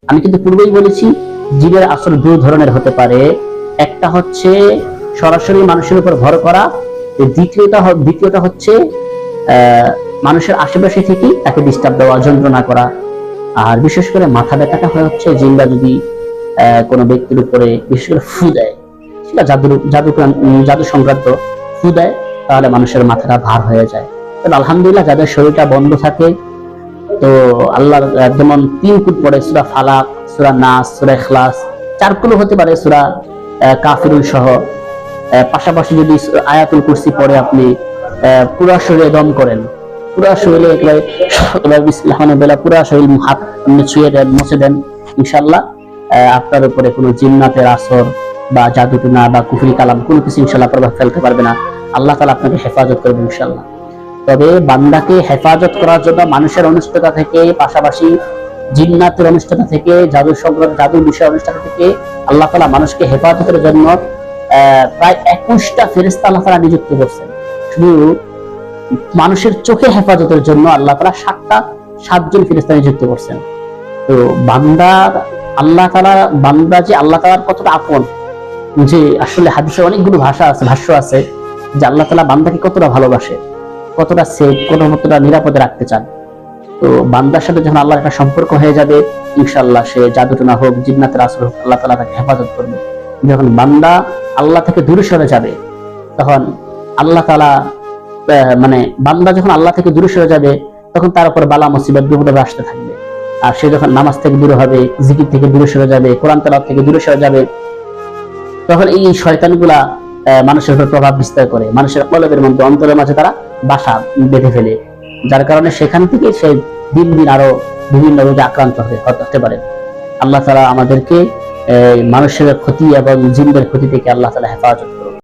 আমি কিন্তু পূর্বেই বলেছি জিনের আসর দুই ধরনের হতে পারে। একটা হচ্ছে সরাসরি মানুষের উপর ভর করা, দ্বিতীয়টা হচ্ছে মানুষের আশেপাশে থেকে তাকে ডিস্টার্ব দেওয়া, যন্ত্রণা করা। আর বিশেষ করে মাথা ব্যথাটা হচ্ছে জিনরা যদি কোনো ব্যক্তির উপরে বিশেষ করে ফু দেয়, সেটা জাদু সংক্রান্ত ফু দেয়, তাহলে মানুষের মাথাটা ভার হয়ে যায়। তবে আলহামদুলিল্লাহ যাদের শরীরটা বন্ধ থাকে, তো আল্লাহর যেমন 3 কুল পড়ে, সূরা ফালাক, সূরা নাস, সূরা ইখলাস, 4 কুল হতে পারে সূরা কাফিরুন সহ, পাশাপাশি যদি আয়াতুল কুরসি পড়ে আপনি পুরা শরীরে দম করেন, পুরা শরীরে একেবারে বিসমিল্লাহ বলে পুরা শরীর হাত ছুঁয়ে দেন, মুছে দেন, ইনশাআল্লাহ আপনার উপরে কোনো জিন্নাতের আসর বা জাদুটনা বা কুফরি কালাম কোনো কিছু ইনশাআল্লাহ প্রভাব ফেলতে পারবে না। আল্লাহ তাআলা আপনাকে হেফাজত করবেন ইনশাআল্লাহ। তবে বান্দাকে হেফাজত করার জন্য মানুষের অনিষ্টতা থেকে, পাশাপাশি জিন্নাতের অনিষ্টতা থেকে, জাদুর বিষয় অনিষ্টতা থেকে আল্লাহ তাআলা মানুষকে হেফাজতের জন্য প্রায় 21টা ফেরেশতা আল্লাহ তাআলা নিযুক্ত করছেন। শুধু মানুষের চোখে হেফাজতের জন্য আল্লাহ তাআলা 7জন ফেরেশতা নিযুক্ত করছেন। তো বান্দা যে আল্লাহ তাআলার কতটা আপন, যে আসলে হাদিসে অনেকগুলো ভাষ্য আছে যে আল্লাহ তাআলা বান্দাকে কতটা ভালোবাসে, কতটা সেফ, কতটা নিরাপদে রাখতে চান। তো বান্দার সাথে যখন আল্লাহর একটা সম্পর্ক হয়ে যাবে, ইনশাআল্লাহ সে জাদুটনা হোক, জিন্নাতের আসর হোক, আল্লাহ তাআলা তাকে হেফাজত করবে। যখন বান্দা আল্লাহ থেকে দূরে সরে যাবে, তখন আল্লাহ তাআলা বান্দা যখন আল্লাহ থেকে দূরে সরে যাবে, তখন তার উপর বালা মুসিবত বিপদ আসতে থাকবে। আর সে যখন নামাজ থেকে দূরে হবে, জিকির থেকে দূরে সরে যাবে, কোরআন তেলাওয়াত থেকে দূরে সরে যাবে, তখন এই শয়তানগুলা মানুষের উপর প্রভাব বিস্তার করে, মানুষের কলবের মধ্যে, অন্তরের মাঝে তারা বাসা বেঁধে ফেলে, যার কারণে সেখান থেকে সে দিন দিন আরো বিভিন্ন রোগে আক্রান্ত হতে পারে। আল্লাহ তাআলা আমাদেরকে মানুষের ক্ষতি এবং জিনদের ক্ষতি থেকে আল্লাহ তাআলা হেফাজত